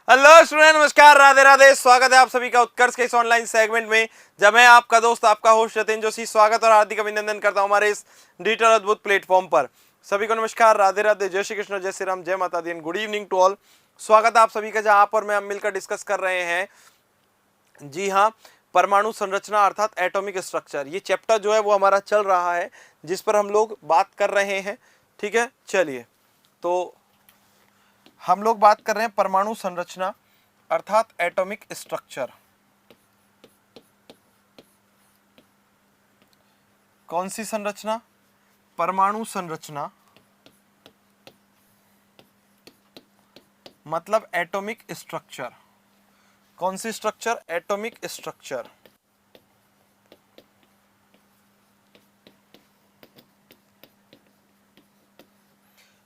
Hello student, नमस्कार, राधे राधे। स्वागत है आप सभी का उत्कर्ष के इस ऑनलाइन सेगमेंट में, जब मैं आपका दोस्त, आपका होस्ट जतिन जोशी स्वागत और हार्दिक अभिनंदन करता हूं हमारे इस डिजिटल अद्भुत प्लेटफॉर्म पर। सभी को नमस्कार, राधे राधे, जय श्री कृष्ण, जय श्री राम, जय माता दी, गुड इवनिंग टू ऑल। स्वागत है आप सभी का, जहां आप और मैं मिलकर डिस्कस कर रहे हैं, जी हाँ, परमाणु संरचना अर्थात एटॉमिक स्ट्रक्चर। ये चैप्टर जो है वो हमारा चल रहा है, जिस पर हम लोग बात कर रहे हैं। ठीक है, चलिए, तो हम लोग बात कर रहे हैं परमाणु संरचना अर्थात एटॉमिक स्ट्रक्चर। कौन सी संरचना? परमाणु संरचना, मतलब एटॉमिक स्ट्रक्चर। कौन सी स्ट्रक्चर? Atomic structure.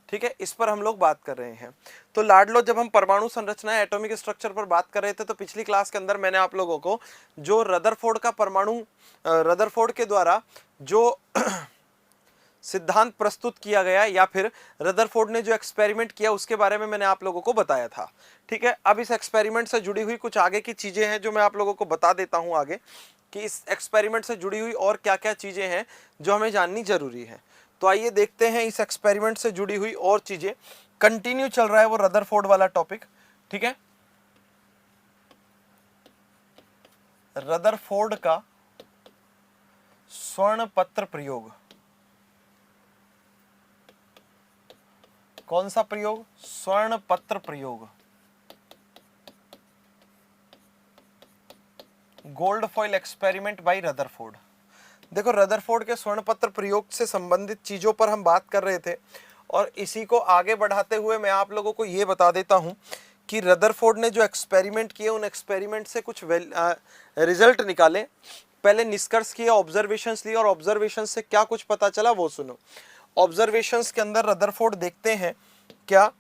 ठीक है, इस पर हम लोग बात कर रहे हैं। तो लाडलो, जब हम परमाणु संरचना एटॉमिक स्ट्रक्चर पर बात कर रहे थे, तो पिछली क्लास के अंदर मैंने आप लोगों को जो रदरफोर्ड का रदरफोर्ड के द्वारा जो सिद्धांत प्रस्तुत किया गया, या फिर रदरफोर्ड ने जो एक्सपेरिमेंट किया, उसके बारे में मैंने आप लोगों को बताया था। ठीक है, अब इस एक्सपेरिमेंट से जुड़ी हुई कुछ आगे की चीजें हैं जो मैं आप लोगों को बता देता हूं आगे, कि इस एक्सपेरिमेंट से जुड़ी हुई और क्या क्या चीजें हैं जो हमें जाननी जरूरी है। तो आइए देखते हैं इस एक्सपेरिमेंट से जुड़ी हुई और चीजें। कंटिन्यू चल रहा है वो रदरफोर्ड वाला टॉपिक। ठीक है, रदरफोर्ड का स्वर्ण पत्र प्रयोग। कौन सा प्रयोग? स्वर्ण पत्र प्रयोग। Gold foil experiment by Rutherford. देखो, रदरफोर्ड के स्वर्ण पत्र प्रयोग से संबंधित चीजों पर हम बात कर रहे थे, और इसी को आगे बढ़ाते हुए मैं आप लोगों को यह बता देता हूं कि रदरफोर्ड ने जो एक्सपेरिमेंट किए, उन एक्सपेरिमेंट से कुछ रिजल्ट निकाले। पहले निष्कर्ष किए, ऑब्जर्वेशंस लिए, और ऑब्जर्वेशंस से क्या कुछ पता चला वो सुनो। ऑब्जर्वेशंस के अंदर रदरफोर्ड देखते हैं क्या,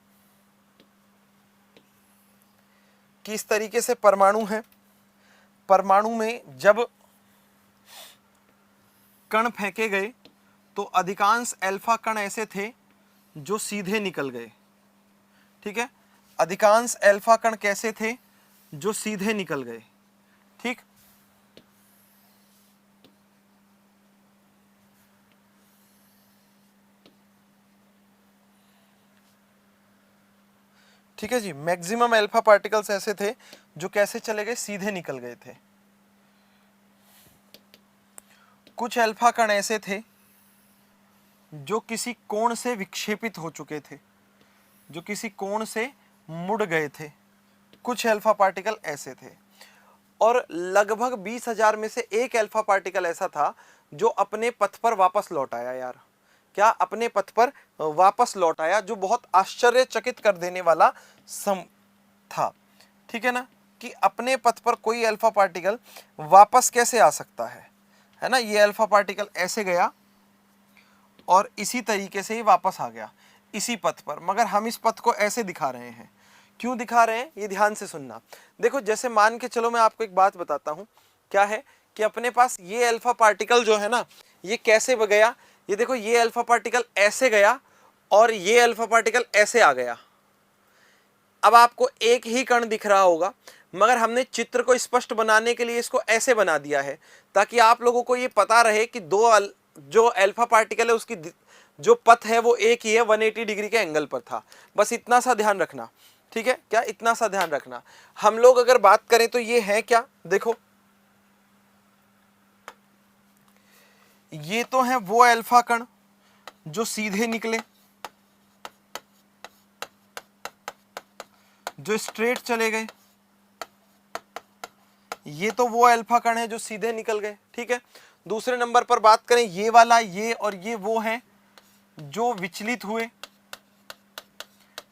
किस तरीके से परमाणु है। परमाणु में जब कण फेंके गए तो अधिकांश अल्फा कण ऐसे थे जो सीधे निकल गए। ठीक है, अधिकांश अल्फा कण कैसे थे? जो सीधे निकल गए। ठीक, ठीक है जी, मैक्सिमम अल्फा पार्टिकल्स ऐसे थे जो कैसे चले गए? सीधे निकल गए थे। कुछ अल्फा कण ऐसे थे जो किसी कोण से विक्षेपित हो चुके थे, जो किसी कोण से मुड़ गए थे। कुछ अल्फा पार्टिकल ऐसे थे, और लगभग 20,000 में से एक अल्फा पार्टिकल ऐसा था जो अपने पथ पर वापस लौट आया। यार, क्या अपने पथ पर वापस लौट आया, जो बहुत आश्चर्यचकित कर देने वाला सम था। ठीक है ना, कि अपने पथ पर कोई अल्फा पार्टिकल वापस कैसे आ सकता है ना। ये अल्फा पार्टिकल ऐसे गया और इसी तरीके से ही वापस आ गया, इसी पथ पर, मगर हम इस पथ को ऐसे दिखा रहे हैं। क्यों दिखा रहे हैं, ये ध्यान से सुनना। देखो, जैसे मान के चलो, मैं आपको एक बात बताता हूं, क्या है कि अपने पास ये अल्फा पार्टिकल जो है ना, ये कैसे गया। ये देखो, ये अल्फा पार्टिकल ऐसे गया और ये अल्फा पार्टिकल ऐसे आ गया। अब आपको एक ही कण दिख रहा होगा, मगर हमने चित्र को स्पष्ट बनाने के लिए इसको ऐसे बना दिया है, ताकि आप लोगों को ये पता रहे कि जो अल्फा पार्टिकल है उसकी जो पथ है वो एक ही है, 180 डिग्री के एंगल पर था। बस इतना सा ध्यान रखना। ठीक है, क्या इतना सा ध्यान रखना। हम लोग अगर बात करें तो ये है क्या, देखो, ये तो है वो अल्फा कण जो सीधे निकले, जो स्ट्रेट चले गए। ये तो वो अल्फा कण है जो सीधे निकल गए। ठीक है, दूसरे नंबर पर बात करें, ये वाला, ये और ये वो हैं जो विचलित हुए,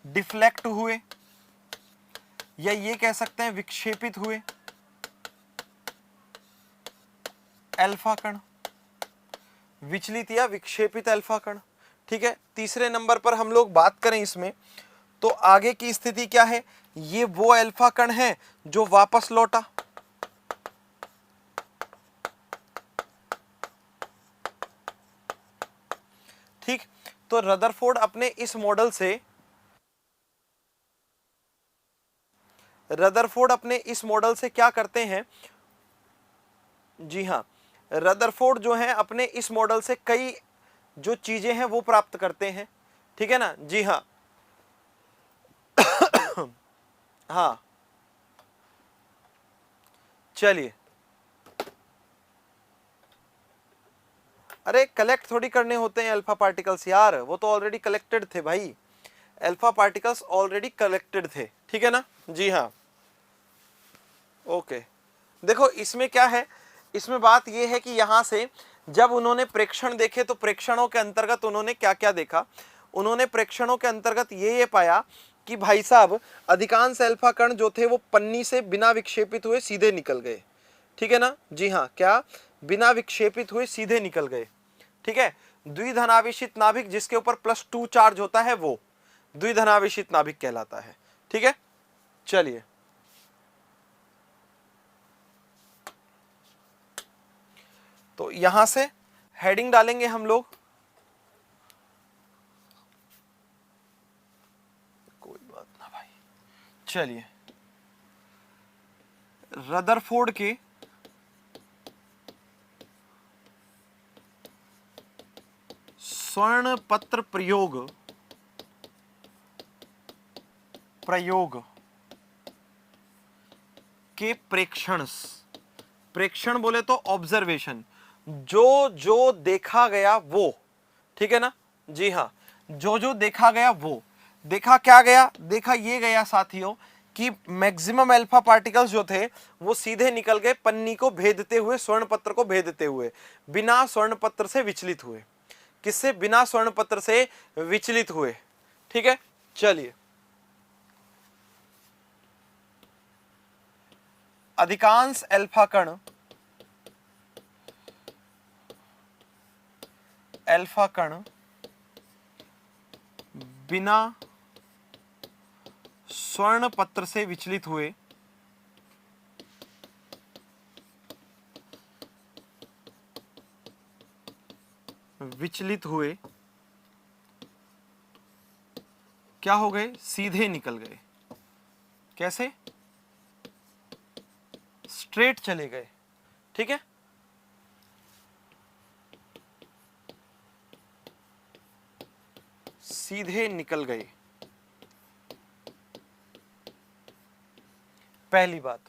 डिफ्लेक्ट हुए, या ये कह सकते हैं विक्षेपित हुए अल्फा कण, विचलित या विक्षेपित अल्फा कण। ठीक है, तीसरे नंबर पर हम लोग बात करें इसमें, तो आगे की स्थिति क्या है? ये वो अल्फा कण है जो वापस लौटा। ठीक, तो रदरफोर्ड अपने इस मॉडल से रदरफोर्ड अपने इस मॉडल से क्या करते हैं, जी हाँ, रदरफोर्ड जो है अपने इस मॉडल से कई जो चीजें हैं वो प्राप्त करते हैं, ठीक है ना, जी हाँ। हाँ चलिए, अरे कलेक्ट थोड़ी करने होते हैं अल्फा पार्टिकल्स यार, वो तो ऑलरेडी कलेक्टेड थे भाई, अल्फा पार्टिकल्स ऑलरेडी कलेक्टेड थे, ठीक है ना, जी हाँ। ओके, देखो इसमें क्या है, इसमें बात यह है कि यहां से जब उन्होंने प्रेक्षण देखे तो प्रेक्षणों के अंतर्गत उन्होंने क्या क्या देखा, उन्होंने प्रेक्षणों के अंतर्गत ये पाया कि भाई साहब अधिकांश अल्फा कण जो थे वो पन्नी से बिना विक्षेपित हुए सीधे निकल गए, ठीक है ना, जी हाँ, क्या बिना विक्षेपित हुए सीधे निकल गए, ठीक है। द्विधनावेशित नाभिक जिसके ऊपर +2 चार्ज होता है वो द्विधनावेशित नाभिक कहलाता है, ठीक है। चलिए, तो यहां से हेडिंग डालेंगे हम लोग, कोई बात ना भाई, चलिए, रदरफोर्ड के स्वर्ण पत्र प्रयोग के प्रेक्षण बोले तो ऑब्जर्वेशन, जो जो देखा गया वो, ठीक है ना, जी हाँ, जो जो देखा गया वो, देखा क्या गया, देखा ये गया साथियों कि मैक्सिमम अल्फा पार्टिकल्स जो थे वो सीधे निकल गए पन्नी को भेदते हुए, स्वर्ण पत्र को भेदते हुए, बिना स्वर्ण पत्र से विचलित हुए, किससे, बिना स्वर्ण पत्र से विचलित हुए, ठीक है। चलिए, अधिकांश अल्फा कण बिना स्वर्ण पत्र से विचलित हुए क्या हो गए, सीधे निकल गए, कैसे, स्ट्रेट चले गए, ठीक है। सीधे निकल गए, पहली बात।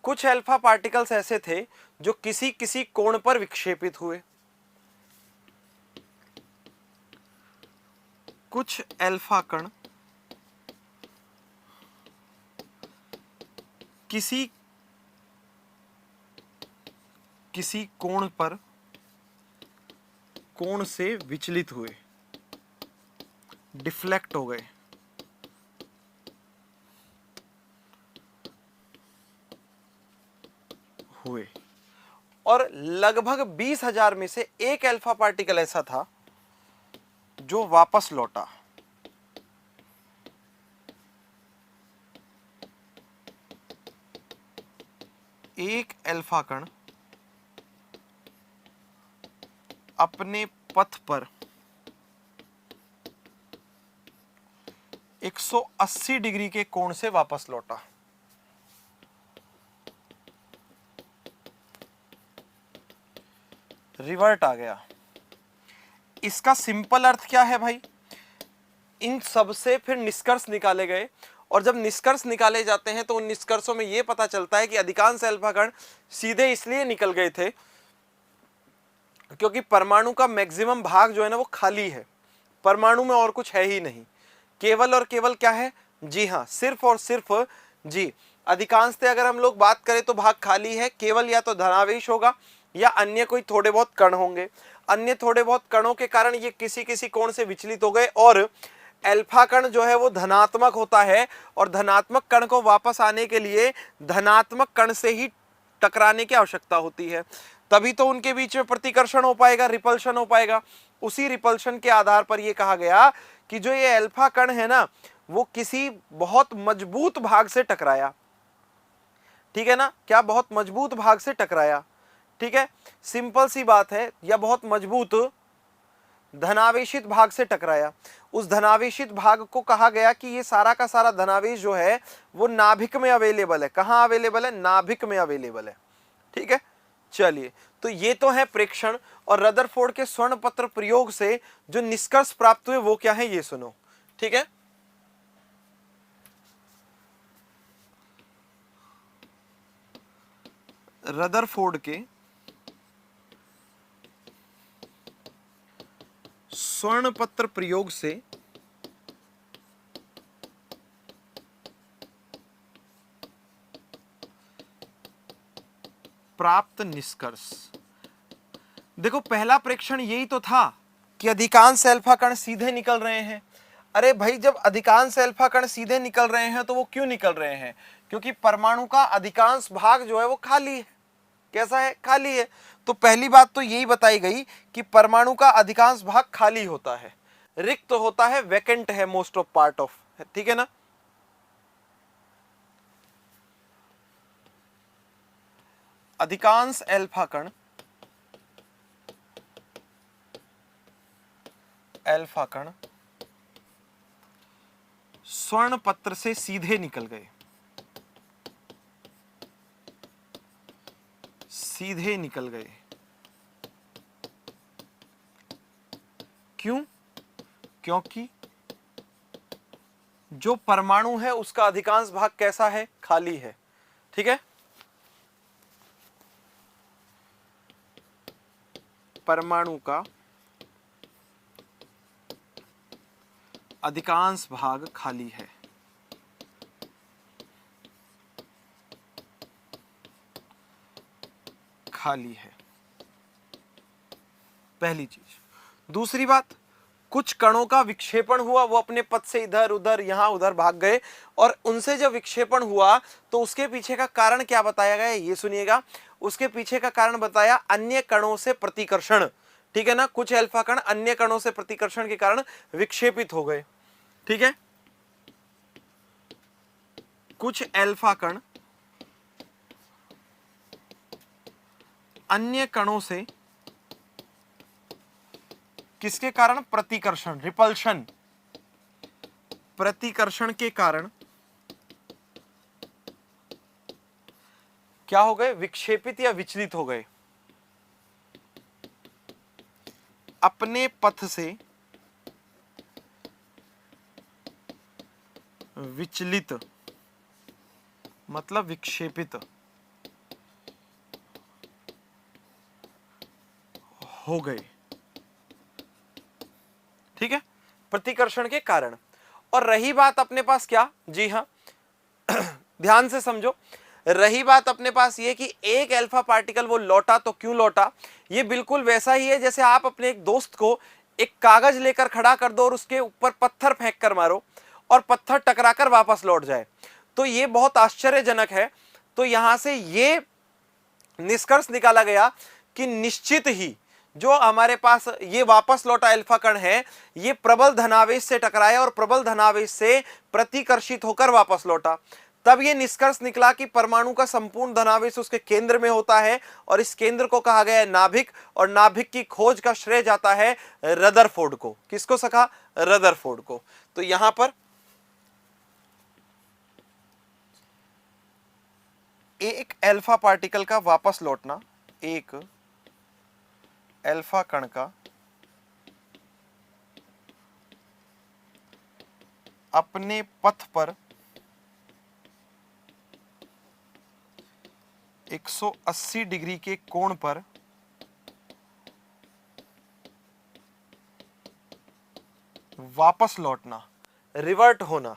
कुछ अल्फा पार्टिकल्स ऐसे थे जो किसी किसी कोण पर विक्षेपित हुए, कुछ अल्फा कण किसी किसी कोण से विचलित हुए, डिफ्लेक्ट हो गए, और लगभग 20,000 में से एक अल्फा पार्टिकल ऐसा था जो वापस लौटा, एक अल्फा कण अपने पथ पर 180 डिग्री के कोण से वापस लौटा, रिवर्ट आ गया। इसका सिंपल अर्थ क्या है भाई, इन सब से फिर निष्कर्ष निकाले गए, और जब निष्कर्ष निकाले जाते हैं तो उन निष्कर्षों में यह पता चलता है कि अधिकांश अल्फा कण सीधे इसलिए निकल गए थे क्योंकि परमाणु का मैक्सिमम भाग जो है ना वो खाली है, परमाणु में और कुछ है ही नहीं, केवल और केवल क्या है, जी हाँ, सिर्फ और सिर्फ, जी, अधिकांशतः अगर हम लोग बात करें तो भाग खाली है, केवल या तो धनावेश होगा या अन्य कोई थोड़े बहुत कण होंगे, अन्य थोड़े बहुत कणों के कारण ये किसी किसी कोण से विचलित हो गए, और अल्फा कण जो है वो धनात्मक होता है, और धनात्मक कण को वापस आने के लिए धनात्मक कण से ही टकराने की आवश्यकता होती है, तभी तो उनके बीच में प्रतिकर्षण हो पाएगा, रिपल्शन हो पाएगा। उसी रिपल्शन के आधार पर यह कहा गया कि जो ये अल्फा कण है ना वो किसी बहुत मजबूत भाग से टकराया, ठीक है ना, क्या बहुत मजबूत भाग से टकराया, ठीक है, सिंपल सी बात है, या बहुत मजबूत धनावेशित भाग से टकराया। उस धनावेशित भाग को कहा गया कि ये सारा का सारा धनावेश जो है वो नाभिक में अवेलेबल है। कहां अवेलेबल है? नाभिक में अवेलेबल है। ठीक है, चलिए, तो ये तो है प्रेक्षण। और रदरफोर्ड के स्वर्ण पत्र प्रयोग से जो निष्कर्ष प्राप्त हुए वो क्या है ये सुनो। ठीक है, रदरफोर्ड के स्वर्ण पत्र प्रयोग से प्राप्त निष्कर्ष। देखो, पहला प्रेक्षण यही तो था कि अधिकांश अल्फा कण सीधे निकल रहे हैं। अरे भाई, जब अधिकांश अल्फा कण सीधे निकल रहे हैं तो वो क्यों निकल रहे हैं? क्योंकि परमाणु का अधिकांश भाग जो है वो खाली है। कैसा है? खाली है। तो पहली बात तो यही बताई गई कि परमाणु का अधिकांश भाग खाली होता है, रिक्त होता है, वैकेंट है मोस्ट ऑफ पार्ट ऑफ। ठीक है ना? अधिकांश अल्फा कण स्वर्ण पत्र से सीधे निकल गए, सीधे निकल गए। क्यों? क्योंकि जो परमाणु है उसका अधिकांश भाग कैसा है? खाली है। ठीक है, परमाणु का अधिकांश भाग खाली है। खाली है, पहली चीज। दूसरी बात, कुछ कणों का विक्षेपण हुआ, वो अपने पथ से इधर उधर यहां उधर भाग गए, और उनसे जब विक्षेपण हुआ तो उसके पीछे का कारण क्या बताया गया ये सुनिएगा। उसके पीछे का कारण बताया अन्य कणों से प्रतिकर्षण। ठीक है ना? कुछ अल्फा कण अन्य कणों से प्रतिकर्षण के कारण विक्षेपित हो गए। ठीक है, कुछ अल्फा कण अन्य कणों से किसके कारण? प्रतिकर्षण, रिपल्शन, प्रतिकर्षण के कारण क्या हो गए? विक्षेपित या विचलित हो गए। अपने पथ से विचलित मतलब विक्षेपित हो गए। ठीक है, प्रतिकर्षण के कारण। और रही बात अपने पास क्या? जी हां, ध्यान से समझो। रही बात अपने पास ये कि एक अल्फा पार्टिकल वो लौटा, तो क्यों लौटा? ये बिल्कुल वैसा ही है जैसे आप अपने एक दोस्त को एक कागज लेकर खड़ा कर दो और उसके ऊपर पत्थर फेंक कर मारो और पत्थर टकराकर वापस लौट जाए। तो ये बहुत आश्चर्यजनक है। तो यहां से ये निष्कर्ष निकाला गया कि निश्चित ही जो हमारे पास ये वापस लौटा अल्फा कण है, ये प्रबल धनावेश से टकराया और प्रबल धनावेश से प्रतिकर्षित होकर वापस लौटा। तब ये निष्कर्ष निकला कि परमाणु का संपूर्ण धनावेश उसके केंद्र में होता है, और इस केंद्र को कहा गया है नाभिक, और नाभिक की खोज का श्रेय जाता है रदरफोर्ड को। किसको सखा? रदरफोर्ड को। तो यहां पर एक अल्फा पार्टिकल का वापस लौटना, एक अल्फा कण का अपने पथ पर 180 डिग्री के कोण पर वापस लौटना, रिवर्ट होना,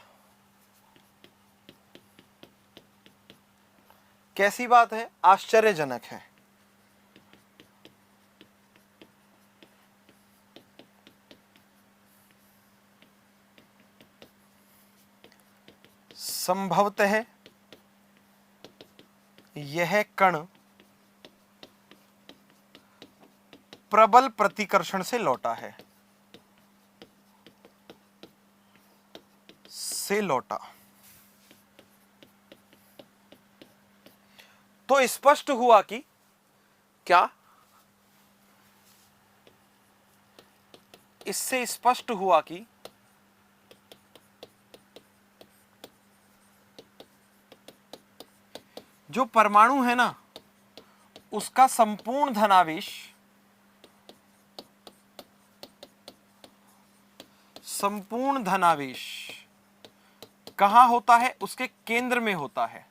कैसी बात है? आश्चर्यजनक है। संभवतः यह कण प्रबल प्रतिकर्षण से लौटा है, से लौटा। तो स्पष्ट हुआ कि क्या इससे स्पष्ट हुआ कि जो परमाणु है ना, उसका संपूर्ण धनावेश कहां होता है? उसके केंद्र में होता है,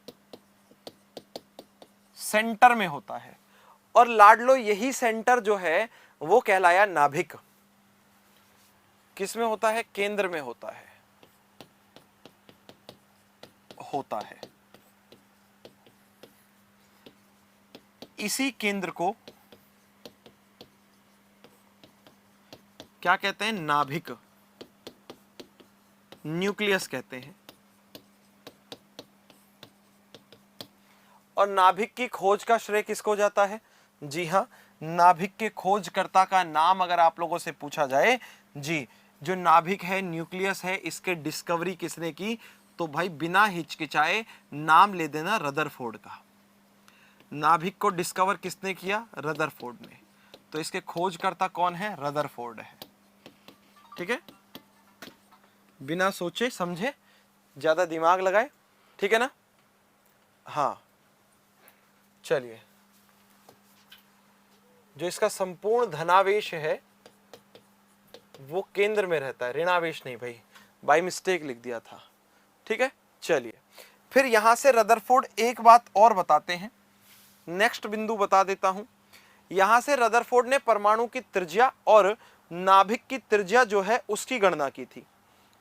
सेंटर में होता है। और लाडलो यही सेंटर जो है वो कहलाया नाभिक। किस में होता है? केंद्र में होता है। इसी केंद्र को क्या कहते हैं? नाभिक, न्यूक्लियस कहते हैं। और नाभिक की खोज का श्रेय किसको जाता है? जी हां, नाभिक के खोजकर्ता का नाम अगर आप लोगों से पूछा जाए, जी, जो नाभिक है, न्यूक्लियस है, इसके डिस्कवरी किसने की? तो भाई बिना हिचकिचाए नाम ले देना, रदरफोर्ड का। नाभिक को डिस्कवर किसने किया? रदरफोर्ड ने। तो इसके खोजकर्ता कौन है? रदरफोर्ड है। ठीक है, बिना सोचे समझे, ज्यादा दिमाग लगाए, ठीक है ना? हाँ, चलिए, जो इसका संपूर्ण धनावेश है वो केंद्र में रहता है, ऋणावेश नहीं भाई, बाय मिस्टेक लिख दिया था। ठीक है, चलिए, फिर यहां से रदरफोर्ड एक बात और बताते हैं, नेक्स्ट बिंदु बता देता हूं। यहां से रदरफोर्ड ने परमाणु की त्रिज्या और नाभिक की त्रिज्या जो है उसकी गणना की थी।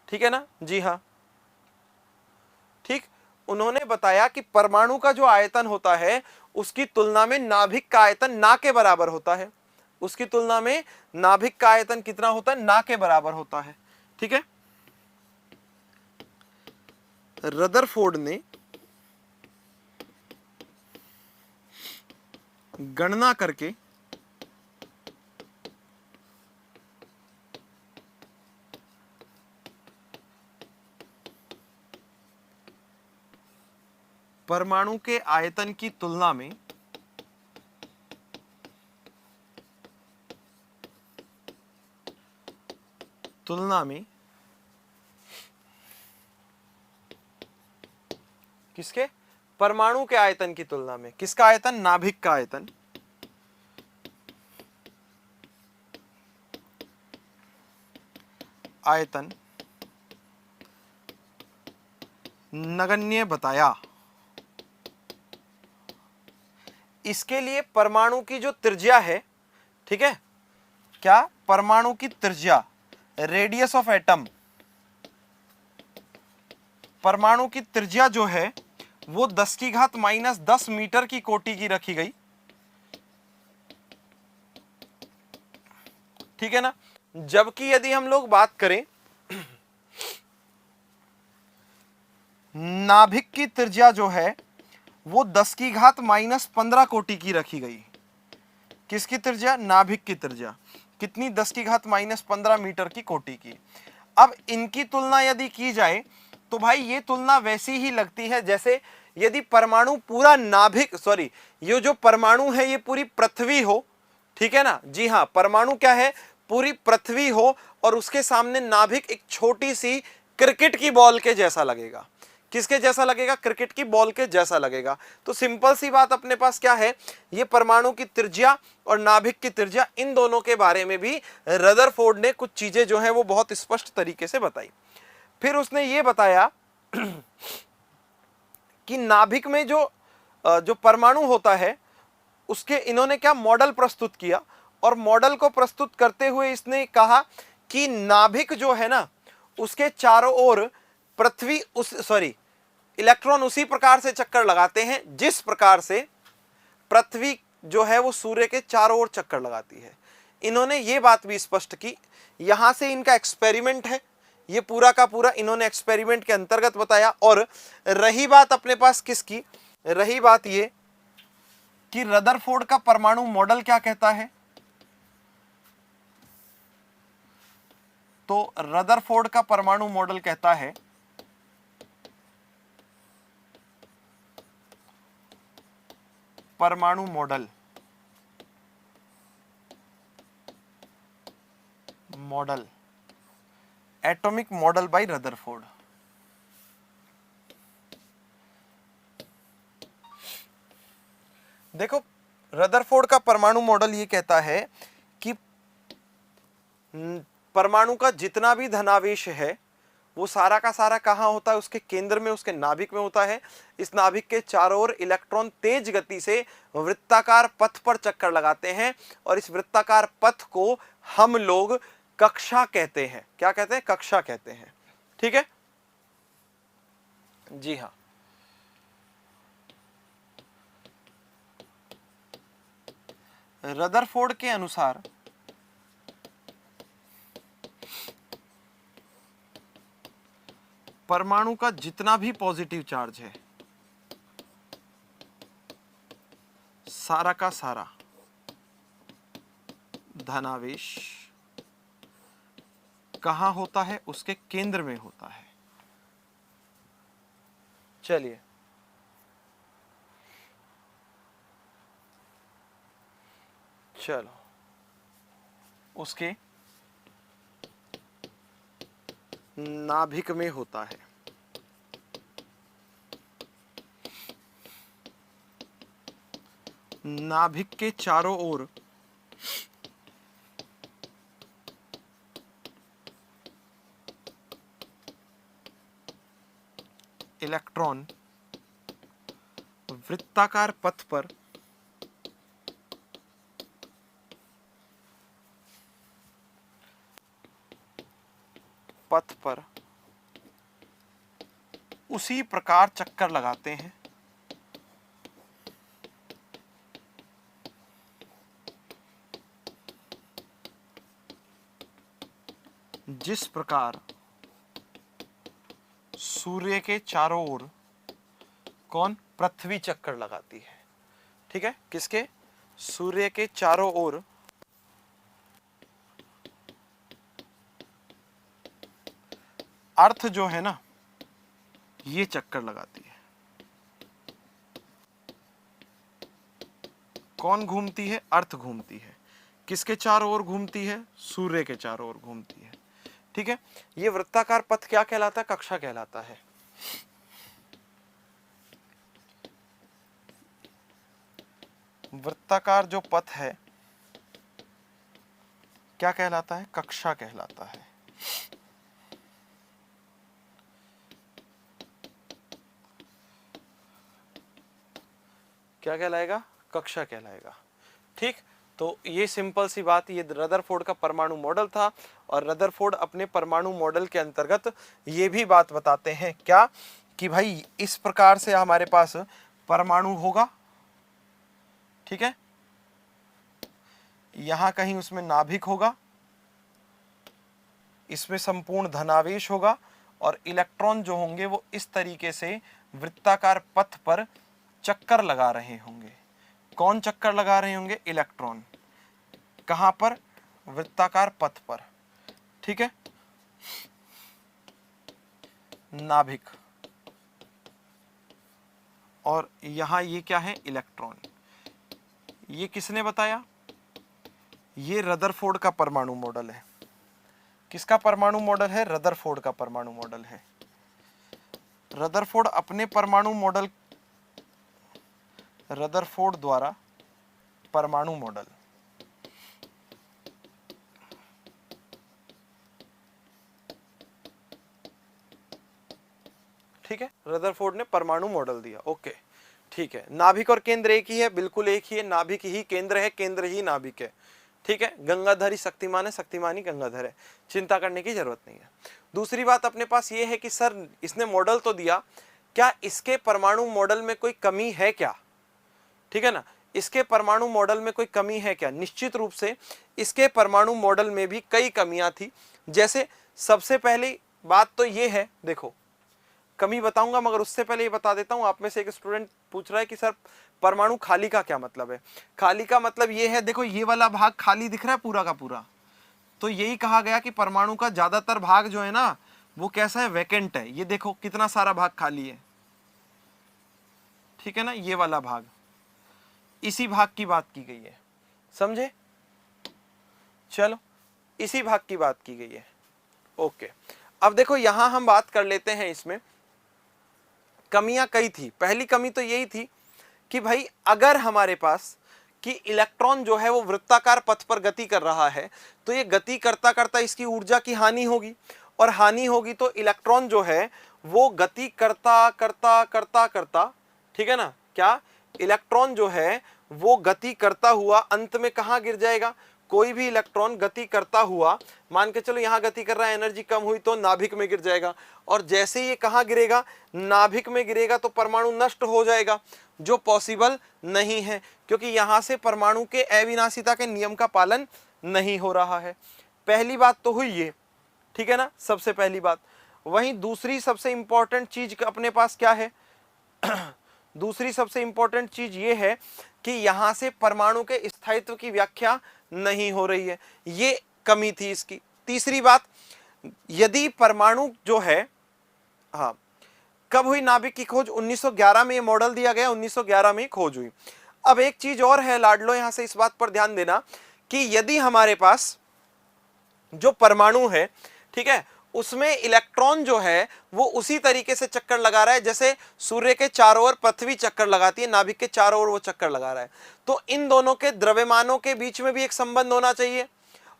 ठीक है ना? जी हां, ठीक। उन्होंने बताया कि परमाणु का जो आयतन होता है उसकी तुलना में नाभिक का आयतन ना के बराबर होता है। उसकी तुलना में नाभिक का आयतन कितना होता है? ना के बराबर होता है। ठीक है, रदरफोर्ड ने गणना करके परमाणु के आयतन की तुलना में किसके? परमाणु के आयतन की तुलना में किसका आयतन? नाभिक का आयतन। नगण्य बताया। इसके लिए परमाणु की जो त्रिज्या है, ठीक है, क्या? परमाणु की त्रिज्या, रेडियस ऑफ एटम, परमाणु की त्रिज्या जो है वो 10⁻⁻10 मीटर की कोटि की रखी गई। ठीक है ना? जबकि यदि हम लोग बात करें नाभिक की त्रिज्या जो है वो 10⁻⁻15 कोटि की रखी गई। किसकी त्रिज्या? नाभिक की त्रिज्या कितनी? 10⁻⁻15 मीटर की कोटि की। अब इनकी तुलना यदि की जाए तो भाई ये तुलना वैसी ही लगती है जैसे यदि परमाणु पूरा नाभिक, सॉरी, ये जो परमाणु है ये पूरी पृथ्वी हो। ठीक है ना? जी हां, परमाणु क्या है? पूरी पृथ्वी हो और उसके सामने नाभिक एक छोटी सी क्रिकेट की बॉल के जैसा लगेगा। किसके जैसा लगेगा? क्रिकेट की बॉल के जैसा लगेगा। तो सिंपल सी बात अपने पास क्या है, ये परमाणु की त्रिज्या और नाभिक की त्रिज्या, इन दोनों के बारे में भी रदरफोर्ड ने कुछ चीजें जो है वो बहुत स्पष्ट तरीके से बताई। फिर उसने ये बताया कि नाभिक में जो परमाणु होता है उसके इन्होंने क्या मॉडल प्रस्तुत किया, और मॉडल को प्रस्तुत करते हुए इसने कहा कि नाभिक जो है ना उसके चारों ओर पृथ्वी इलेक्ट्रॉन उसी प्रकार से चक्कर लगाते हैं जिस प्रकार से पृथ्वी जो है वो सूर्य के चारों ओर चक्कर लगाती है। इन्होंने ये बात भी स्पष्ट की। यहां से इनका एक्सपेरिमेंट है, ये पूरा का पूरा इन्होंने एक्सपेरिमेंट के अंतर्गत बताया। और रही बात अपने पास किसकी? रही बात ये कि रदरफोर्ड का परमाणु मॉडल क्या कहता है, तो रदरफोर्ड का परमाणु मॉडल कहता है परमाणु model model, atomic model by Rutherford. देखो, रदरफोर्ड का परमाणु मॉडल ये कहता है कि परमाणु का जितना भी धनावेश है वो सारा का सारा कहाँ होता है, उसके केंद्र में, उसके नाभिक में होता है। इस नाभिक के चारों ओर इलेक्ट्रॉन तेज गति से वृत्ताकार पथ पर चक्कर लगाते हैं और इस वृत्ताकार पथ को हम लोग कक्षा कहते हैं। क्या कहते हैं? कक्षा कहते हैं। ठीक है जी हाँ। रदरफोर्ड के अनुसार परमाणु का जितना भी पॉजिटिव चार्ज है सारा का सारा धनावेश कहां होता है? उसके केंद्र में होता है। चलिए, चलो उसके नाभिक में होता है। नाभिक के चारों ओर इलेक्ट्रॉन वृत्ताकार पथ पर उसी प्रकार चक्कर लगाते हैं जिस प्रकार सूर्य के चारों ओर कौन? पृथ्वी चक्कर लगाती है। ठीक है, किसके? सूर्य के चारों ओर अर्थ जो है ना, ये चक्कर लगाती है। कौन घूमती है? अर्थ घूमती है। किसके चारों ओर घूमती है? सूर्य के चारों ओर घूमती है। ठीक है, ये वृत्ताकार पथ क्या कहलाता है? कक्षा कहलाता है। वृत्ताकार जो पथ है क्या कहलाता है? कक्षा कहलाता है। क्या कहलाएगा? कक्षा कहलाएगा। ठीक, तो ये सिंपल सी बात, ये रदरफोर्ड का परमाणु मॉडल था। और रदरफोर्ड अपने परमाणु मॉडल के अंतर्गत ये भी बात बताते हैं क्या, कि भाई इस प्रकार से हमारे पास परमाणु होगा। ठीक है, यहां कहीं उसमें नाभिक होगा, इसमें संपूर्ण धनावेश होगा और इलेक्ट्रॉन जो होंगे वो इस तरीके से वृत्ताकार पथ पर चक्कर लगा रहे होंगे। कौन चक्कर लगा रहे होंगे? इलेक्ट्रॉन। कहां पर? वृत्ताकार पथ पर। ठीक है, नाभिक। और यहां ये क्या है? इलेक्ट्रॉन। ये किसने बताया? ये रदरफोर्ड का परमाणु मॉडल है। किसका परमाणु मॉडल है? रदरफोर्ड का परमाणु मॉडल है। रदरफोर्ड अपने परमाणु मॉडल, रदरफोर्ड द्वारा परमाणु मॉडल, ठीक है, रदरफोर्ड ने परमाणु मॉडल दिया। ओके, ठीक है। नाभिक और केंद्र एक ही है, बिल्कुल एक ही है। नाभिक ही केंद्र है, केंद्र ही नाभिक है। ठीक है, गंगाधर ही शक्तिमान है, शक्तिमान ही गंगाधर है। चिंता करने की जरूरत नहीं है। दूसरी बात अपने पास ये है कि सर इसने मॉडल तो दिया, क्या इसके परमाणु मॉडल में कोई कमी है क्या? ठीक है ना, इसके परमाणु मॉडल में कोई कमी है क्या? निश्चित रूप से इसके परमाणु मॉडल में भी कई कमियां थी। जैसे सबसे पहली बात तो ये है, देखो कमी बताऊंगा मगर उससे पहले ये बता देता हूं, आप में से एक स्टूडेंट पूछ रहा है कि सर परमाणु खाली का क्या मतलब है? खाली का मतलब ये है, देखो ये वाला भाग खाली दिख रहा है पूरा का पूरा, तो यही कहा गया कि परमाणु का ज्यादातर भाग जो है ना वो कैसा है? वैकेंट है। ये देखो कितना सारा भाग खाली है। ठीक है ना, ये वाला भाग, इसी भाग की बात की गई है, समझे? चलो इसी भाग की बात की गई है। ओके, अब देखो यहां हम बात कर लेते हैं, इसमें कमियां कई थी। पहली कमी तो यही थी कि भाई अगर हमारे पास कि इलेक्ट्रॉन जो है वो वृत्ताकार पथ पर गति कर रहा है, तो ये गति करता करता इसकी ऊर्जा की हानि होगी, और हानि होगी तो इलेक्ट्रॉन जो है वो गति करता करता करता करता, ठीक है ना, क्या इलेक्ट्रॉन जो है वो गति करता हुआ अंत में कहां गिर जाएगा? कोई भी इलेक्ट्रॉन गति करता हुआ, मान के चलो यहां गति कर रहा है, एनर्जी कम हुई तो नाभिक में गिर जाएगा, और जैसे ये कहां गिरेगा? नाभिक में गिरेगा, तो परमाणु नष्ट हो जाएगा, जो पॉसिबल नहीं है, क्योंकि यहां से परमाणु के अविनाशिता के नियम का पालन नहीं हो रहा है। पहली बात तो हुई ये, ठीक है ना, सबसे पहली बात। वहीं दूसरी सबसे इंपॉर्टेंट चीज अपने पास क्या है? दूसरी सबसे इंपॉर्टेंट चीज ये है कि यहां से परमाणु के स्थायित्व की व्याख्या नहीं हो रही है, ये कमी थी इसकी। तीसरी बात, यदि परमाणु जो है, हाँ, कब हुई नाभिक की खोज? 1911 में ये मॉडल दिया गया, 1911 में खोज हुई। अब एक चीज और है लाडलो, यहां से इस बात पर ध्यान देना कि यदि हमारे पास जो परमाणु है, ठीक है, उसमें इलेक्ट्रॉन जो है वो उसी तरीके से चक्कर लगा रहा है जैसे सूर्य के चारों ओर पृथ्वी चक्कर लगाती है, नाभिक के चारों ओर वो चक्कर लगा रहा है, तो इन दोनों के द्रव्यमानों के बीच में भी एक संबंध होना चाहिए,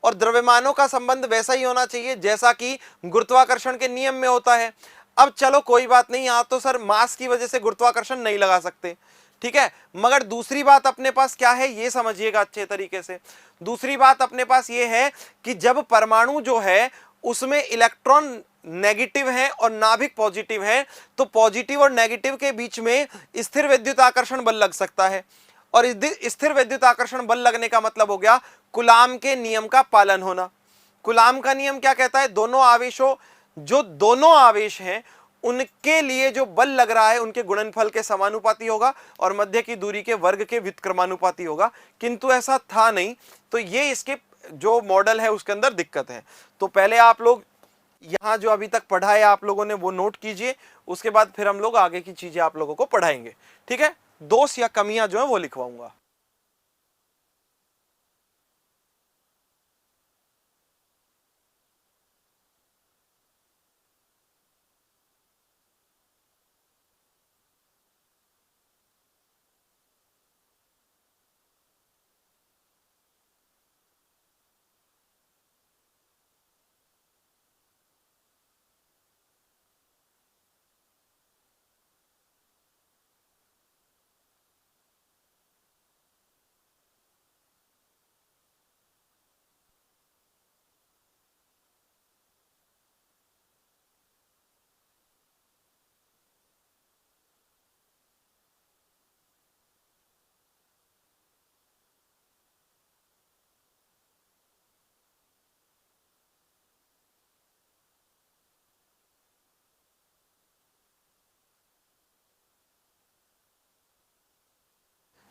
और द्रव्यमानों का संबंध वैसा ही होना चाहिए जैसा कि गुरुत्वाकर्षण के नियम में होता है। अब चलो कोई बात नहीं, यहां तो सर मास की वजह से गुरुत्वाकर्षण नहीं लगा सकते, ठीक है, मगर दूसरी बात अपने पास क्या है ये समझिएगा अच्छे तरीके से। दूसरी बात अपने पास ये है कि जब परमाणु जो है उसमें इलेक्ट्रॉन नेगेटिव है और नाभिक पॉजिटिव है, तो पॉजिटिव और नेगेटिव के बीच में स्थिर विद्युत आकर्षण बल लग सकता है, और स्थिर विद्युत आकर्षण बल लगने का मतलब हो गया कूलाम के नियम का पालन होना। कूलाम का नियम क्या कहता है? दोनों आवेशों, जो दोनों आवेश हैं उनके लिए जो बल लग रहा है उनके गुणनफल के समानुपाती होगा, और मध्य की दूरी के वर्ग के व्युत्क्रमानुपाती होगा, किंतु ऐसा था नहीं, तो ये इसके जो मॉडल है उसके अंदर दिक्कत है। तो पहले आप लोग यहां जो अभी तक पढ़ा है आप लोगों ने वो नोट कीजिए, उसके बाद फिर हम लोग आगे की चीजें आप लोगों को पढ़ाएंगे, ठीक है। दोष या कमियां जो है वो लिखवाऊंगा।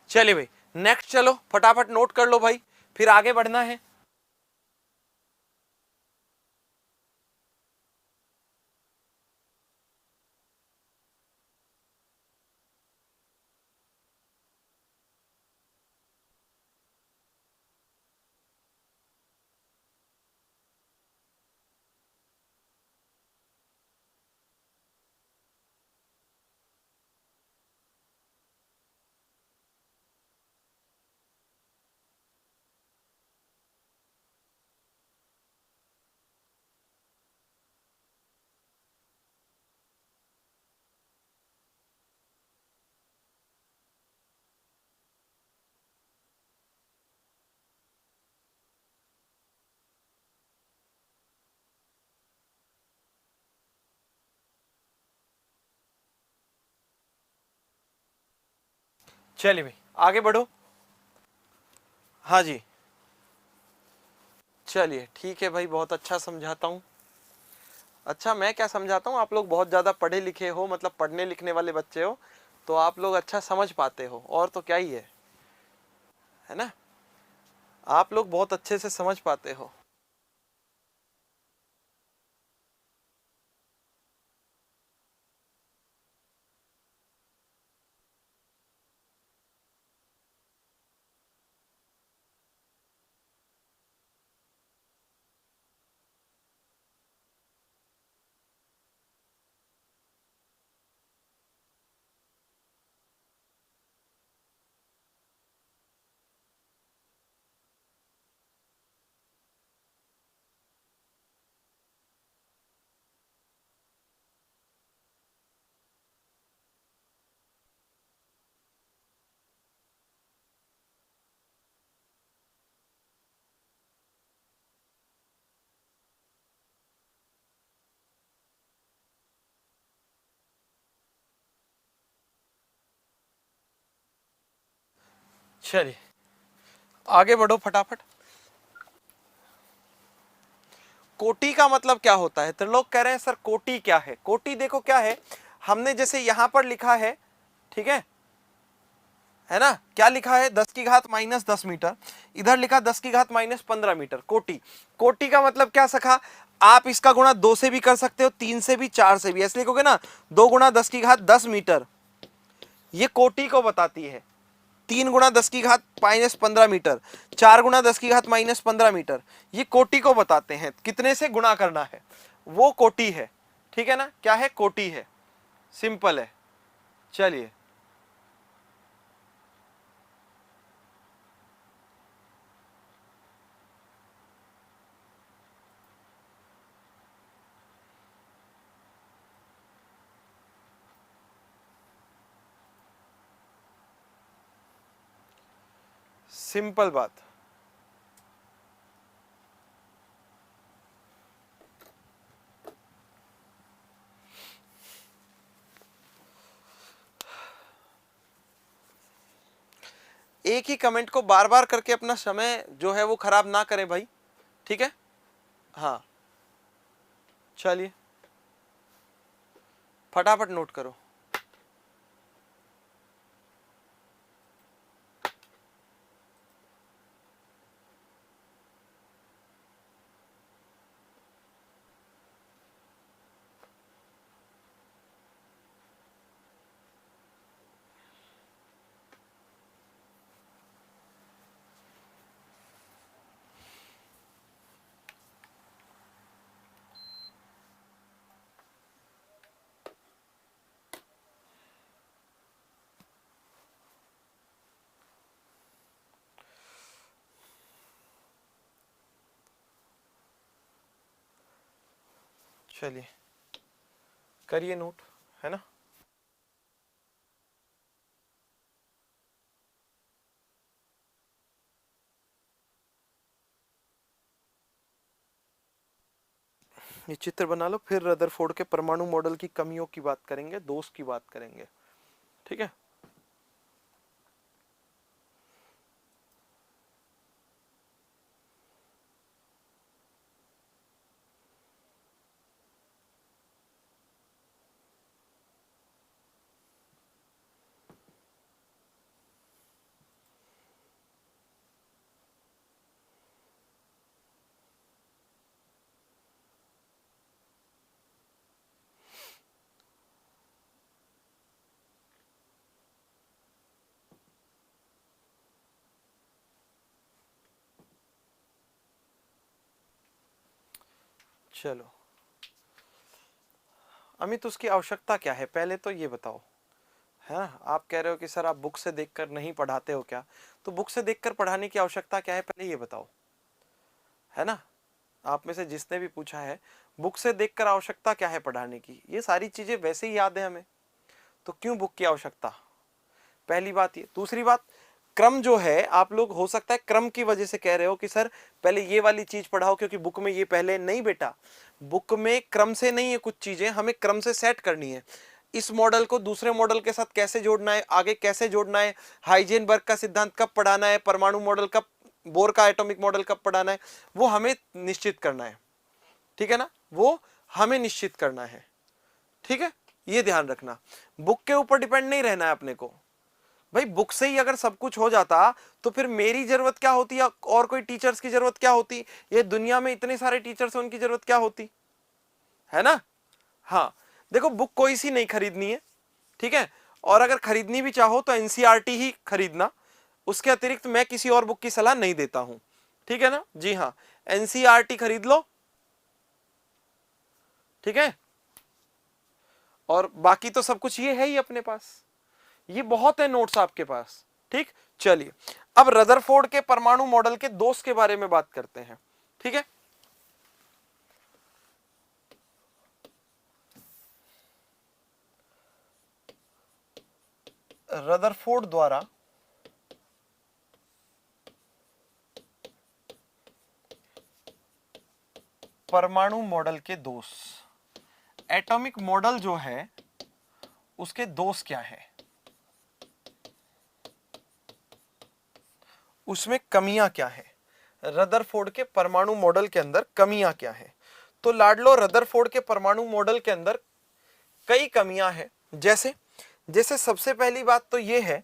चलिए भाई नेक्स्ट, चलो फटाफट नोट कर लो भाई, फिर आगे बढ़ना है। चलिए भाई आगे बढ़ो। हाँ जी, चलिए ठीक है भाई, बहुत अच्छा समझाता हूँ। अच्छा मैं क्या समझाता हूँ, आप लोग बहुत ज़्यादा पढ़े लिखे हो, मतलब पढ़ने लिखने वाले बच्चे हो, तो आप लोग अच्छा समझ पाते हो, और तो क्या ही है ना, आप लोग बहुत अच्छे से समझ पाते हो। चलिए आगे बढ़ो फटाफट। कोटि का मतलब क्या होता है? तो लोग कह रहे हैं सर कोटि क्या है? कोटि देखो क्या है, हमने जैसे यहां पर लिखा है, ठीक है ना, क्या लिखा है 10 की घात माइनस 10 मीटर, इधर लिखा 10 की घात माइनस 15 मीटर। कोटि, कोटि का मतलब क्या सखा? आप इसका गुणा 2 से भी कर सकते हो, 3 से भी, 4 से भी, ऐसे लिखोगे ना, 2 गुणा 10 की घात 10 मीटर, ये कोटि को बताती है। 3 गुणा 10 की घात माइनस 15 मीटर, 4 गुणा 10 की घात माइनस 15 मीटर, ये कोटि को बताते हैं, कितने से गुणा करना है, वो कोटि है। ठीक है ना, क्या है? कोटि है, सिंपल है। चलिए सिंपल बात। एक ही कमेंट को बार बार करके अपना समय जो है वो खराब ना करें भाई, ठीक है? हाँ चलिए फटाफट नोट करो। चलिए करिए नोट, है ना? ये चित्र बना लो, फिर रदरफोर्ड के परमाणु मॉडल की कमियों की बात करेंगे, दोष की बात करेंगे, ठीक है? चलो अमित, उसकी आवश्यकता क्या है पहले तो ये बताओ, है ना? आप कह रहे हो कि सर आप बुक से देखकर नहीं पढ़ाते हो क्या, तो बुक से देखकर पढ़ाने की आवश्यकता क्या है पहले ये बताओ, है ना? आप में से जिसने भी पूछा है, बुक से देखकर आवश्यकता क्या है पढ़ाने की? ये सारी चीजें वैसे ही याद है हमें, तो क्यों बुक की आवश्यकता? पहली बात ये। दूसरी बात, क्रम जो है, आप लोग हो सकता है क्रम की वजह से कह रहे हो कि सर पहले ये वाली चीज पढ़ाओ क्योंकि बुक में ये पहले। नहीं बेटा, बुक में क्रम से नहीं है, कुछ चीजें हमें क्रम से सेट करनी है। इस मॉडल को दूसरे मॉडल के साथ कैसे जोड़ना है, आगे कैसे जोड़ना है, हाइजेनबर्ग का सिद्धांत कब पढ़ाना है, परमाणु मॉडल कब, बोर का एटॉमिक मॉडल कब पढ़ाना है, वो हमें निश्चित करना है, ठीक है ना? वो हमें निश्चित करना है, ठीक है? ये ध्यान रखना, बुक के ऊपर डिपेंड नहीं रहना है अपने को। भाई बुक से ही अगर सब कुछ हो जाता तो फिर मेरी जरूरत क्या होती है, और कोई टीचर्स की जरूरत क्या होती, ये दुनिया में इतने सारे टीचर्स हैं उनकी जरूरत क्या होती, है ना? हाँ देखो, बुक कोई सी नहीं खरीदनी है, ठीक है? और अगर खरीदनी भी चाहो तो एनसीईआरटी ही खरीदना, उसके अतिरिक्त मैं किसी और बुक की सलाह नहीं देता हूं, ठीक है ना? जी हाँ, एनसीईआरटी खरीद लो, ठीक है? और बाकी तो सब कुछ ये है ही अपने पास, ये बहुत है नोट्स आपके पास, ठीक? चलिए अब रदरफोर्ड के परमाणु मॉडल के दोष के बारे में बात करते हैं, ठीक है? रदरफोर्ड द्वारा परमाणु मॉडल के दोष, एटॉमिक मॉडल जो है उसके दोष क्या है? उसमें कमियां क्या है, रदरफोर्ड के परमाणु मॉडल के अंदर कमियां क्या है। तो लाडलो रदरफोर्ड के परमाणु मॉडल के अंदर कई कमियां हैं। जैसे जैसे सबसे पहली बात तो यह है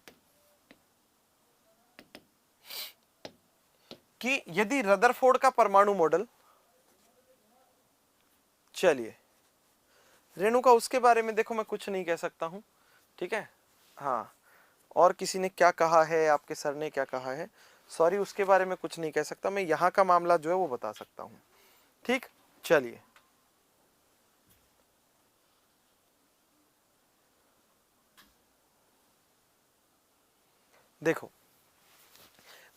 कि यदि रदरफोर्ड का परमाणु मॉडल, चलिए रेणुका उसके बारे में देखो मैं कुछ नहीं कह सकता हूं, ठीक है। हाँ, और किसी ने क्या कहा है, आपके सर ने क्या कहा है, सॉरी उसके बारे में कुछ नहीं कह सकता, मैं यहां का मामला जो है वो बता सकता हूं। ठीक, चलिए देखो,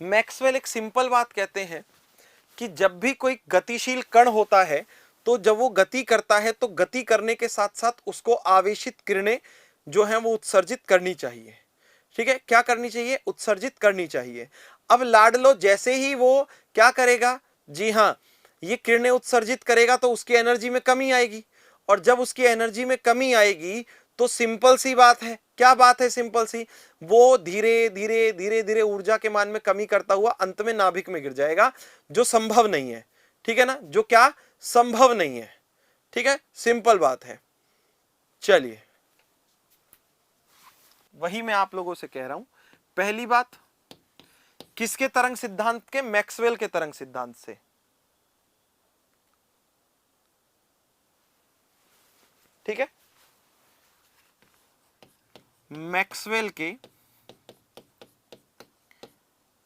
मैक्सवेल एक सिंपल बात कहते हैं कि जब भी कोई गतिशील कण होता है तो जब वो गति करता है तो गति करने के साथ साथ उसको आवेशित किरणें जो हैं वो उत्सर्जित करनी चाहिए। ठीक है, क्या करनी चाहिए, उत्सर्जित करनी चाहिए। अब लाडलो जैसे ही वो क्या करेगा, जी हां, ये किरणें उत्सर्जित करेगा तो उसकी एनर्जी में कमी आएगी, और जब उसकी एनर्जी में कमी आएगी तो सिंपल सी बात है, क्या बात है सिंपल सी, वो धीरे धीरे धीरे धीरे ऊर्जा के मान में कमी करता हुआ अंत में नाभिक में गिर जाएगा, जो संभव नहीं है। ठीक है ना, जो क्या संभव नहीं है। ठीक है, सिंपल बात है। चलिए, वही मैं आप लोगों से कह रहा हूं। पहली बात किसके तरंग सिद्धांत के, मैक्सवेल के तरंग सिद्धांत से। ठीक है, मैक्सवेल के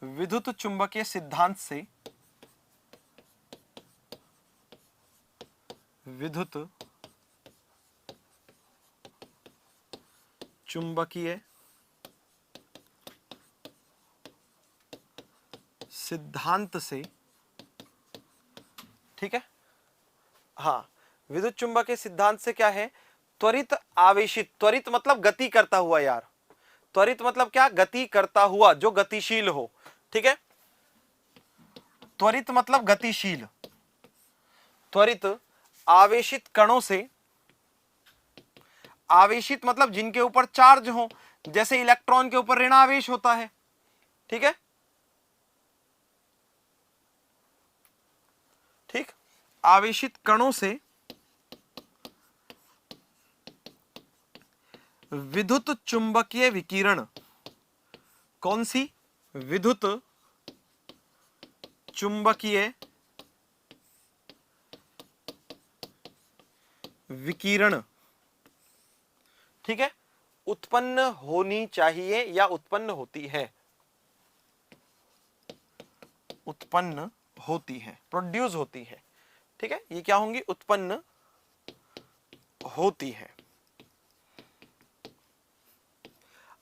विद्युत चुंबकीय सिद्धांत से, विद्युत चुंबकीय सिद्धांत से, ठीक है, हाँ, विद्युत चुंबकीय सिद्धांत से क्या है, त्वरित आवेशित, त्वरित मतलब गति करता हुआ यार, त्वरित मतलब क्या, गति करता हुआ, जो गतिशील हो। ठीक है, त्वरित मतलब गतिशील, त्वरित आवेशित कणों से, आवेशित मतलब जिनके ऊपर चार्ज हो, जैसे इलेक्ट्रॉन के ऊपर ऋणावेश होता है। ठीक है, ठीक, आवेशित कणों से विद्युत चुंबकीय विकिरण, कौन सी, विद्युत चुंबकीय विकिरण, ठीक है, उत्पन्न होनी चाहिए या उत्पन्न होती है, उत्पन्न होती है, प्रोड्यूस होती है। ठीक है, ये क्या होंगी, उत्पन्न होती है।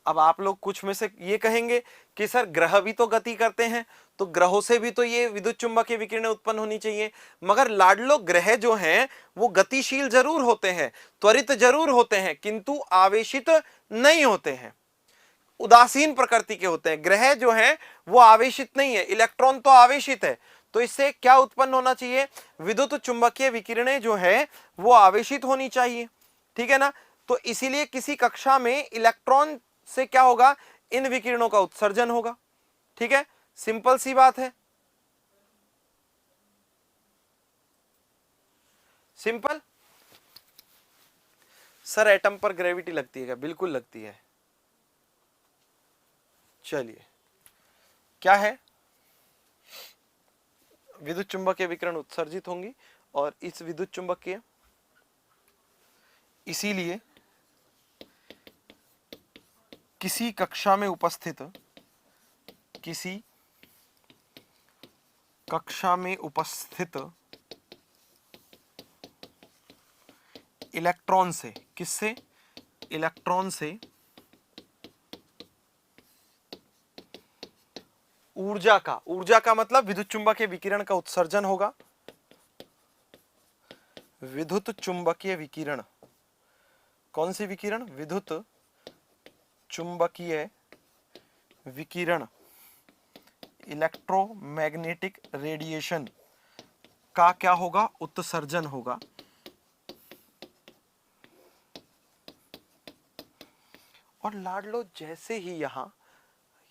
अब आप लोग कुछ में से ये कहेंगे कि सर ग्रह भी तो गति करते हैं, तो ग्रहों से भी तो ये विद्युत चुंबकीय विकिरणें उत्पन्न होनी चाहिए। मगर लाडलो ग्रह जो हैं वो गतिशील जरूर होते हैं, त्वरित जरूर होते हैं, किंतु आवेशित नहीं होते हैं, उदासीन प्रकृति के होते हैं। ग्रह जो है वो आवेशित नहीं है, इलेक्ट्रॉन तो आवेशित है, तो इससे क्या उत्पन्न होना चाहिए, विद्युत चुंबकीय विकिरणें जो है वो आवेशित होनी चाहिए। ठीक है ना, तो इसीलिए किसी कक्षा में इलेक्ट्रॉन से क्या होगा, इन विकिरणों का उत्सर्जन होगा। ठीक है, सिंपल सी बात है, सिंपल। सर एटम पर ग्रेविटी लगती है क्या, बिल्कुल लगती है। चलिए, क्या है, विद्युत चुंबकीय विकिरण उत्सर्जित होंगी, और इस विद्युत चुंबकीय, इसीलिए किसी कक्षा में उपस्थित, किसी कक्षा में उपस्थित इलेक्ट्रॉन से, किससे, इलेक्ट्रॉन से ऊर्जा का, ऊर्जा का मतलब विद्युत चुंबकीय विकिरण का उत्सर्जन होगा। विद्युत चुंबकीय विकिरण, कौन सी विकिरण, विद्युत चुंबकीय विकिरण, इलेक्ट्रोमैग्नेटिक रेडिएशन का क्या होगा, उत्सर्जन होगा। और लाडलो जैसे ही यहां,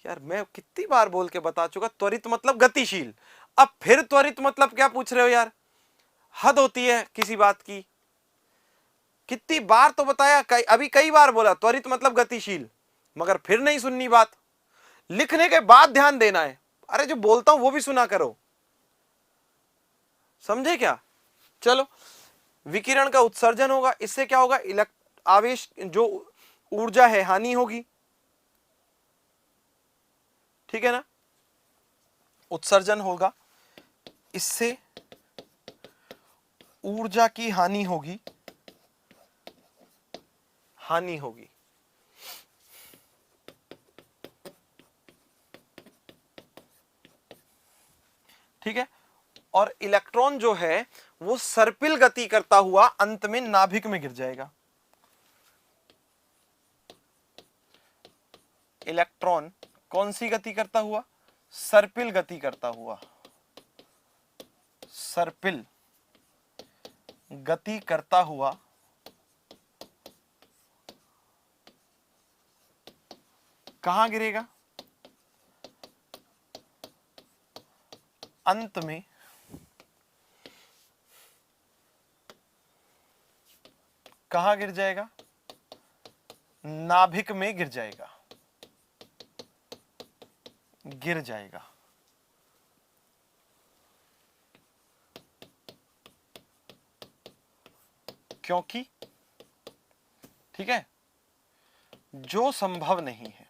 यार मैं कितनी बार बोल के बता चुका, त्वरित मतलब गतिशील। अब फिर त्वरित मतलब क्या पूछ रहे हो यार, हद होती है किसी बात की। कितनी बार तो बताया, अभी कई बार बोला त्वरित मतलब गतिशील, मगर फिर नहीं सुननी बात। लिखने के बाद ध्यान देना है। अरे जो बोलता हूं वो भी सुना करो, समझे क्या? चलो, विकिरण का उत्सर्जन होगा, इससे क्या होगा, आवेश जो ऊर्जा है हानि होगी, ठीक है ना। उत्सर्जन होगा, इससे ऊर्जा की हानि होगी, हानि होगी। ठीक है। और इलेक्ट्रॉन जो है वो सर्पिल गति करता हुआ अंत में नाभिक में गिर जाएगा। इलेक्ट्रॉन कौन सी गति करता हुआ, सर्पिल गति करता हुआ, सर्पिल गति करता हुआ कहां गिरेगा, अंत में कहां गिर जाएगा, नाभिक में गिर जाएगा, गिर जाएगा। क्योंकि, ठीक है, जो संभव नहीं है,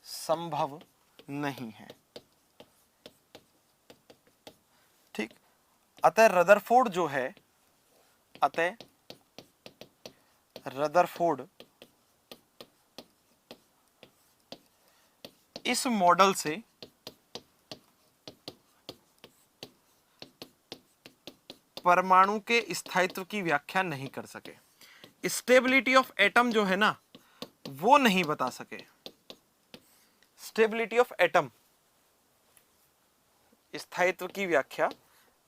संभव नहीं है, ठीक। अतः रदरफोर्ड जो है, अतः रदरफोर्ड इस मॉडल से परमाणु के स्थायित्व की व्याख्या नहीं कर सके। स्टेबिलिटी ऑफ एटम जो है ना वो नहीं बता सके, स्टेबिलिटी ऑफ एटम, स्थायित्व की व्याख्या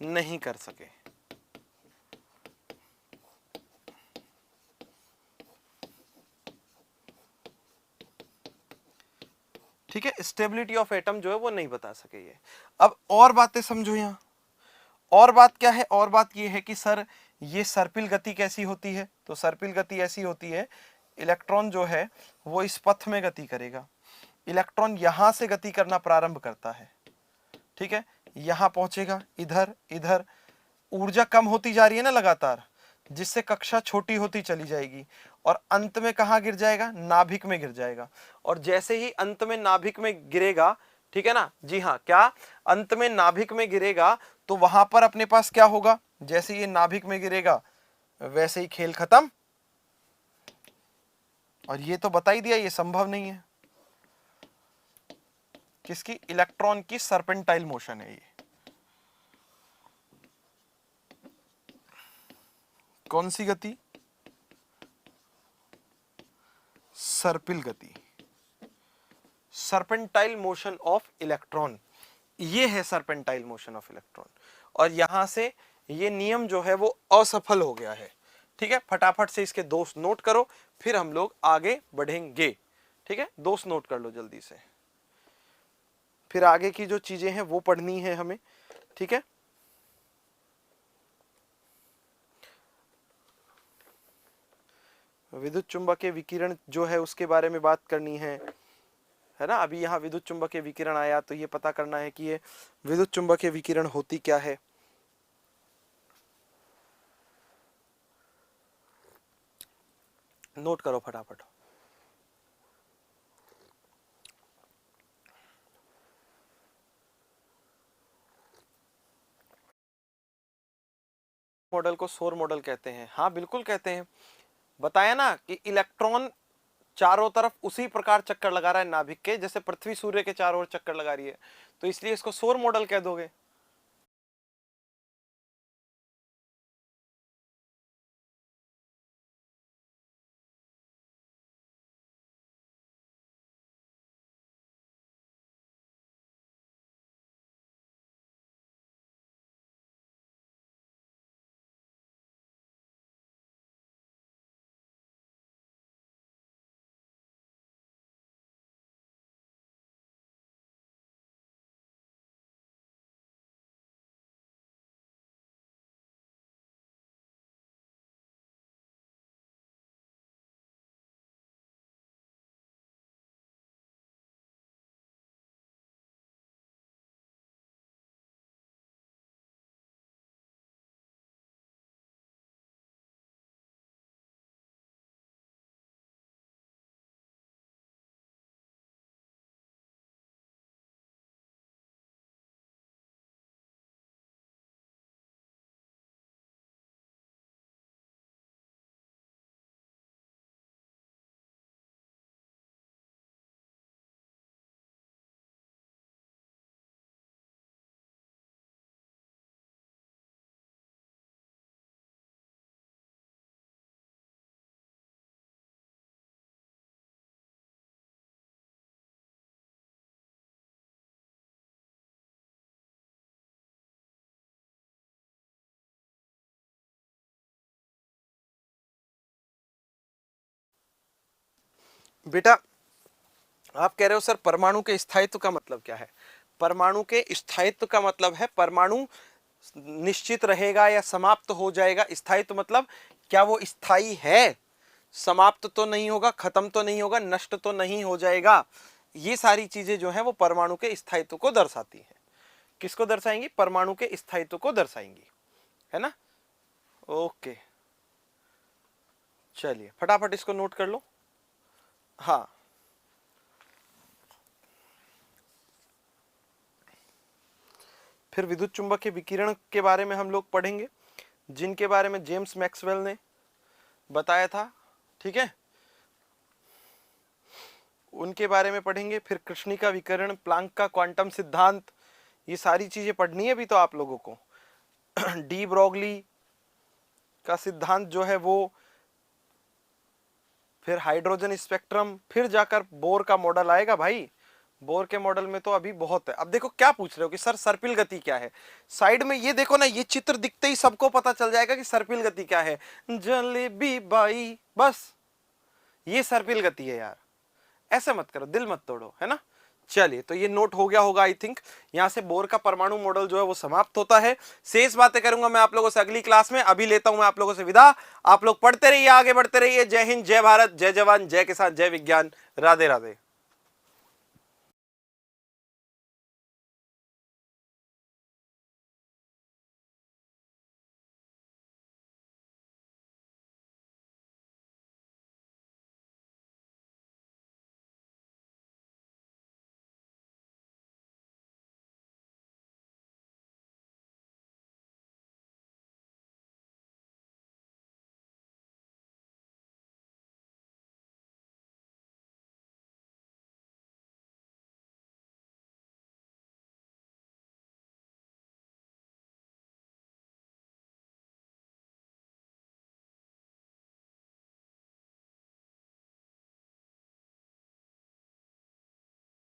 नहीं कर सके। ठीक है, स्टेबिलिटी ऑफ एटम जो है वो नहीं बता सके ये। अब और बातें समझो यहां। और बात क्या है, और बात ये है कि सर ये सर्पिल गति कैसी होती है, तो सर्पिल गति ऐसी होती है, इलेक्ट्रॉन जो है वो इस पथ में गति करेगा। इलेक्ट्रॉन यहां से गति करना प्रारंभ करता है, ठीक है, यहां पहुंचेगा, इधर इधर, ऊर्जा कम होती जा रही है ना लगातार, जिससे कक्षा छोटी होती चली जाएगी और अंत में कहां गिर जाएगा, नाभिक में गिर जाएगा। और जैसे ही अंत में नाभिक में गिरेगा, ठीक है ना, जी हाँ, क्या अंत में नाभिक में गिरेगा तो वहां पर अपने पास क्या होगा, जैसे ये नाभिक में गिरेगा वैसे ही खेल खत्म। और ये तो बता ही दिया ये संभव नहीं है, किसकी, इलेक्ट्रॉन की सर्पेंटाइल मोशन है ये। कौन सी गति, सर्पिल गति, सर्पेंटाइल मोशन ऑफ इलेक्ट्रॉन, ये है सर्पेंटाइल मोशन ऑफ इलेक्ट्रॉन। और यहां से ये नियम जो है वो असफल हो गया है। ठीक है, फटाफट से इसके दोष नोट करो, फिर हम लोग आगे बढ़ेंगे। ठीक है, दोष नोट कर लो जल्दी से, फिर आगे की जो चीजें हैं वो पढ़नी है हमें। ठीक है, विद्युत चुंबकीय विकिरण जो है उसके बारे में बात करनी है ना। अभी यहाँ विद्युत चुंबकीय विकिरण आया तो ये पता करना है कि ये विद्युत चुंबकीय विकिरण होती क्या है। नोट करो फटाफट। मॉडल को सौर मॉडल कहते हैं, हाँ बिल्कुल कहते हैं। बताया ना कि इलेक्ट्रॉन चारों तरफ उसी प्रकार चक्कर लगा रहा है नाभिक के, जैसे पृथ्वी सूर्य के चारों ओर चक्कर लगा रही है, तो इसलिए इसको सौर मॉडल कह दोगे। बेटा आप कह रहे हो सर परमाणु के स्थायित्व का मतलब क्या है? परमाणु के स्थायित्व का मतलब है परमाणु निश्चित रहेगा या समाप्त हो जाएगा। स्थायित्व मतलब क्या वो स्थायी है, समाप्त तो नहीं होगा, खत्म तो नहीं होगा, नष्ट तो नहीं हो जाएगा। ये सारी चीजें जो है वो परमाणु के स्थायित्व को दर्शाती हैं। किसको दर्शाएंगी? परमाणु के स्थायित्व को दर्शाएंगी, है ना। ओके चलिए फटाफट इसको नोट कर लो। हाँ फिर विद्युत चुंबकीय विकिरण के बारे में हम लोग पढ़ेंगे, जिनके बारे में जेम्स मैक्सवेल ने बताया था, ठीक है, उनके बारे में पढ़ेंगे। फिर कृष्णिका विकिरण, प्लांक का क्वांटम सिद्धांत, ये सारी चीजें पढ़नी है अभी तो आप लोगों को। डी ब्रोगली का सिद्धांत जो है वो, फिर हाइड्रोजन स्पेक्ट्रम, फिर जाकर बोर का मॉडल आएगा भाई। बोर के मॉडल में तो अभी बहुत है। अब देखो क्या पूछ रहे हो कि सर सर्पिल गति क्या है। साइड में ये देखो ना, ये चित्र दिखते ही सबको पता चल जाएगा कि सर्पिल गति क्या है। जलेबी बाई, बस ये सर्पिल गति है यार। ऐसे मत करो, दिल मत तोड़ो, है ना। चलिए तो ये नोट हो गया होगा आई थिंक। यहां से बोर का परमाणु मॉडल जो है वो समाप्त होता है। शेष बातें करूंगा मैं आप लोगों से अगली क्लास में। अभी लेता हूं मैं आप लोगों से विदा। आप लोग पढ़ते रहिए, आगे बढ़ते रहिए। जय हिंद, जय भारत, जय जवान, जय किसान, जय विज्ञान। राधे राधे।